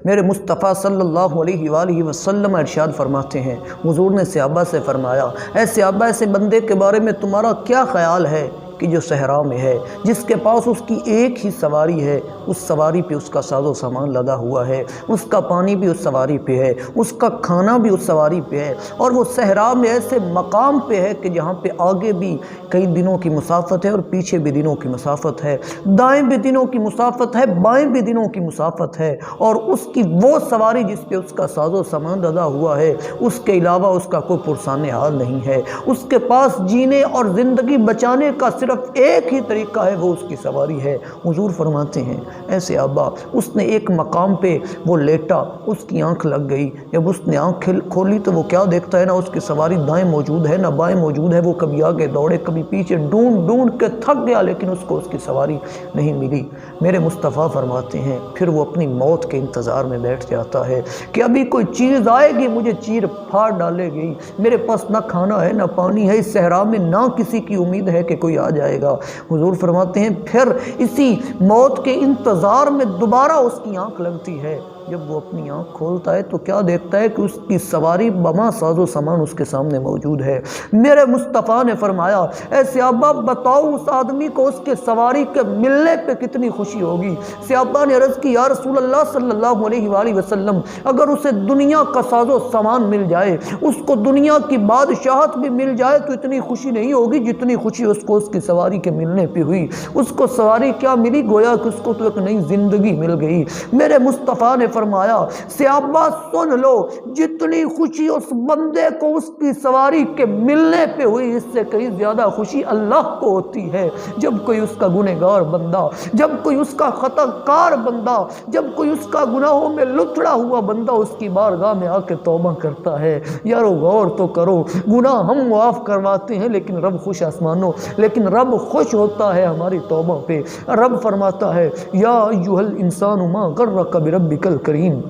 میرے مصطفیٰ صلی اللہ علیہ وآلہ وسلم ارشاد فرماتے ہیں، حضور نے صحابہ سے فرمایا، اے صحابہ ایسے بندے کے بارے میں تمہارا کیا خیال ہے کہ جو صحرا میں ہے، جس کے پاس اس کی ایک ہی سواری ہے، اس سواری پہ اس کا ساز و سامان لدا ہوا ہے، اس کا پانی بھی اس سواری پہ ہے، اس کا کھانا بھی اس سواری پہ ہے، اور وہ صحرا میں ایسے مقام پہ ہے کہ جہاں پہ آگے بھی کئی دنوں کی مسافت ہے اور پیچھے بھی دنوں کی مسافت ہے، دائیں بھی دنوں کی مسافت ہے، بائیں بھی دنوں کی مسافت ہے، اور اس کی وہ سواری جس پہ اس کا ساز و سامان لدا ہوا ہے، اس کے علاوہ اس کا کوئی پرسان حال نہیں ہے، اس کے پاس جینے اور زندگی بچانے کا صرف ایک ہی طریقہ ہے، وہ اس کی سواری ہے۔ حضور فرماتے ہیں، ایسے آبا اس نے ایک مقام پہ وہ لیٹا، اس کی آنکھ لگ گئی، جب اس نے آنکھ کھولی تو وہ کیا دیکھتا ہے، نہ اس کی سواری دائیں موجود ہے نہ بائیں موجود ہے، وہ کبھی آگے دوڑے کبھی پیچھے، ڈھونڈ ڈھونڈ کے تھک گیا لیکن اس کو اس کی سواری نہیں ملی۔ میرے مصطفیٰ فرماتے ہیں پھر وہ اپنی موت کے انتظار میں بیٹھ جاتا ہے کہ ابھی کوئی چیز آئے گی مجھے چیر پھاڑ ڈالے گی، میرے پاس نہ کھانا ہے نہ پانی ہے، اس صحرا میں نہ کسی کی امید ہے کہ کوئی آ جائے گا۔ حضور فرماتے ہیں پھر اسی موت کے انتظار میں دوبارہ اس کی آنکھ لگتی ہے، جب وہ اپنی آنکھ کھولتا ہے تو کیا دیکھتا ہے کہ اس کی سواری بما ساز و سامان اس کے سامنے موجود ہے۔ میرے مصطفیٰ نے فرمایا، اے صحابہ بتاؤ اس آدمی کو اس کے سواری کے ملنے پہ کتنی خوشی ہوگی۔ صحابہ نے عرض کی، یا رسول اللہ صلی اللہ علیہ وآلہ وسلم، اگر اسے دنیا کا ساز و سامان مل جائے، اس کو دنیا کی بادشاہت بھی مل جائے تو اتنی خوشی نہیں ہوگی جتنی خوشی اس کو اس کی سواری کے ملنے پہ ہوئی۔ اس کو سواری کیا ملی؟ گویا کہ اس کو تو ایک نئی زندگی مل گئی۔ میرے مصطفیٰ نے فرمایا، صحابہ سن لو، جتنی خوشی اس بندے کو اس کی سواری کے ملنے پہ ہوئی، اس سے کہیں زیادہ خوشی اللہ کو ہوتی ہے جب کوئی اس کا گنہگار بندہ، جب کوئی اس کا خطا کار بندہ، جب کوئی اس کا گناہوں میں لتڑا ہوا بندہ اس کی بارگاہ میں آ کے توبہ کرتا ہے۔ یارو غور تو کرو، گناہ ہم معاف کرواتے ہیں لیکن رب خوش آسمانوں، لیکن رب خوش ہوتا ہے ہماری توبہ پہ۔ رب فرماتا ہے، یا ایھا الانسان ما غرک بربک الکریم،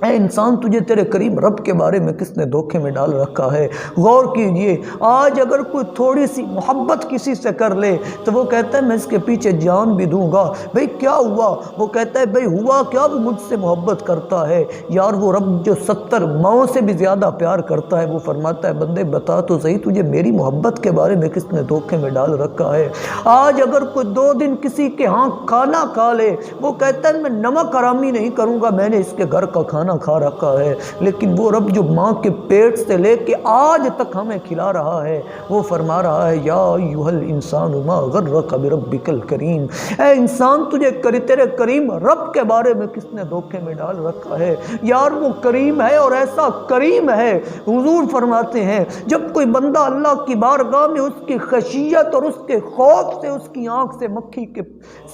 اے انسان تجھے تیرے کریم رب کے بارے میں کس نے دھوکے میں ڈال رکھا ہے؟ غور کیجئے، آج اگر کوئی تھوڑی سی محبت کسی سے کر لے تو وہ کہتا ہے میں اس کے پیچھے جان بھی دوں گا۔ بھئی کیا ہوا؟ وہ کہتا ہے بھئی ہوا کیا، وہ مجھ سے محبت کرتا ہے۔ یار وہ رب جو 70 ماؤں سے بھی زیادہ پیار کرتا ہے، وہ فرماتا ہے بندے بتا تو صحیح تجھے میری محبت کے بارے میں کس نے دھوکے میں ڈال رکھا ہے؟ آج اگر کوئی 2 دن کسی کے ہاں کھانا کھا لے، وہ کہتا ہے میں نمک حرامی نہیں کروں گا، میں نے اس کے گھر کا کھانا کھا رکھا ہے۔ لیکن وہ رب جو ماں کے پیٹ سے لے کے آج تک ہمیں کھلا رہا ہے، وہ فرما رہا ہے، یا ایھا الانسان ما غرک بربک الکریم، اے انسان تجھے تیرے کریم رب کے بارے میں کس نے دھوکے میں ڈال رکھا ہے؟ یار وہ کریم ہے اور ایسا کریم ہے، حضور فرماتے ہیں جب کوئی بندہ اللہ کی بارگاہ میں اس کی خشیت اور اس کے خوف سے اس کی آنکھ سے مکھی کے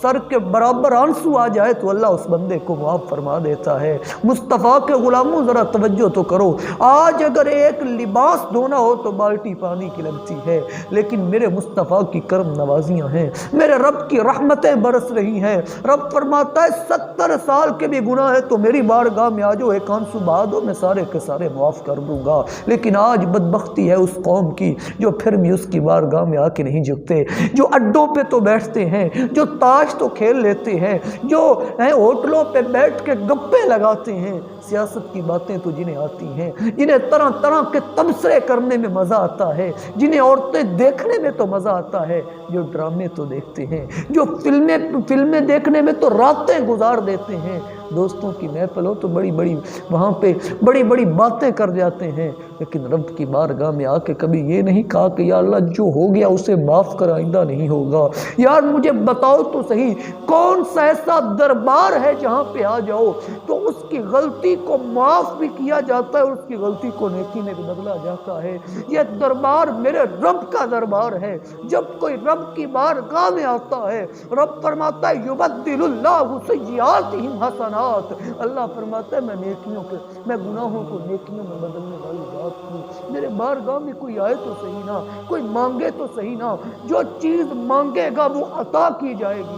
سر کے برابر آنسو آ جائے تو اللہ اس بندے کو معاف فرما دیتا ہے۔ مصطفیٰ کے غلاموں ذرا توجہ تو کرو، آج اگر ایک لباس دھونا ہو تو بالٹی پانی کی لگتی ہے، لیکن میرے مصطفیٰ کی کرم نوازیاں ہیں، میرے رب کی رحمتیں برس رہی ہیں۔ رب فرماتا ہے 70 سال کے بھی گناہ ہے تو میری بارگاہ میں آجو، ایک آنسو بہا دو، میں سارے کے سارے معاف کر دوں گا۔ لیکن آج بدبختی ہے اس قوم کی جو پھر بھی اس کی بارگاہ میں آ کے نہیں جھکتے، جو اڈوں پہ تو بیٹھتے ہیں، جو تاش تو کھیل لیتے ہیں، جو ہوٹلوں پہ بیٹھ کے گپے لگاتے ہیں، سیاست کی باتیں تو جنہیں آتی ہیں، جنہیں طرح طرح کے تبصرے کرنے میں مزہ آتا ہے، جنہیں عورتیں دیکھنے میں تو مزہ آتا ہے، جو ڈرامے تو دیکھتے ہیں، جو فلمیں دیکھنے میں تو راتیں گزار دیتے ہیں، دوستوں کی محفل ہو تو بڑی بڑی وہاں پہ بڑی بڑی باتیں کر جاتے ہیں، لیکن رب کی بارگاہ میں آ کے کبھی یہ نہیں کہا کہ یا اللہ جو ہو گیا اسے معاف کر، آئندہ نہیں ہوگا۔ یار مجھے بتاؤ تو صحیح، کون سا ایسا دربار ہے جہاں پہ آ جاؤ تو اس کی غلطی کو معاف بھی کیا جاتا ہے اور اس کی غلطی کو نیکی میں بھی بدلا جاتا ہے؟ یہ دربار میرے رب کا دربار ہے۔ جب کوئی رب کی بارگاہ میں آتا ہے، رب فرماتا ہے یبدل اللہ سیئاتہم حسنات، اللہ فرماتا ہے میں گناہوں کو نیکیوں میں بدلنے والی ذات ہوں۔ میرے بارگاہ میں کوئی آئے تو صحیح نا، کوئی مانگے تو صحیح نا، جو چیز مانگے گا وہ عطا کی جائے گی۔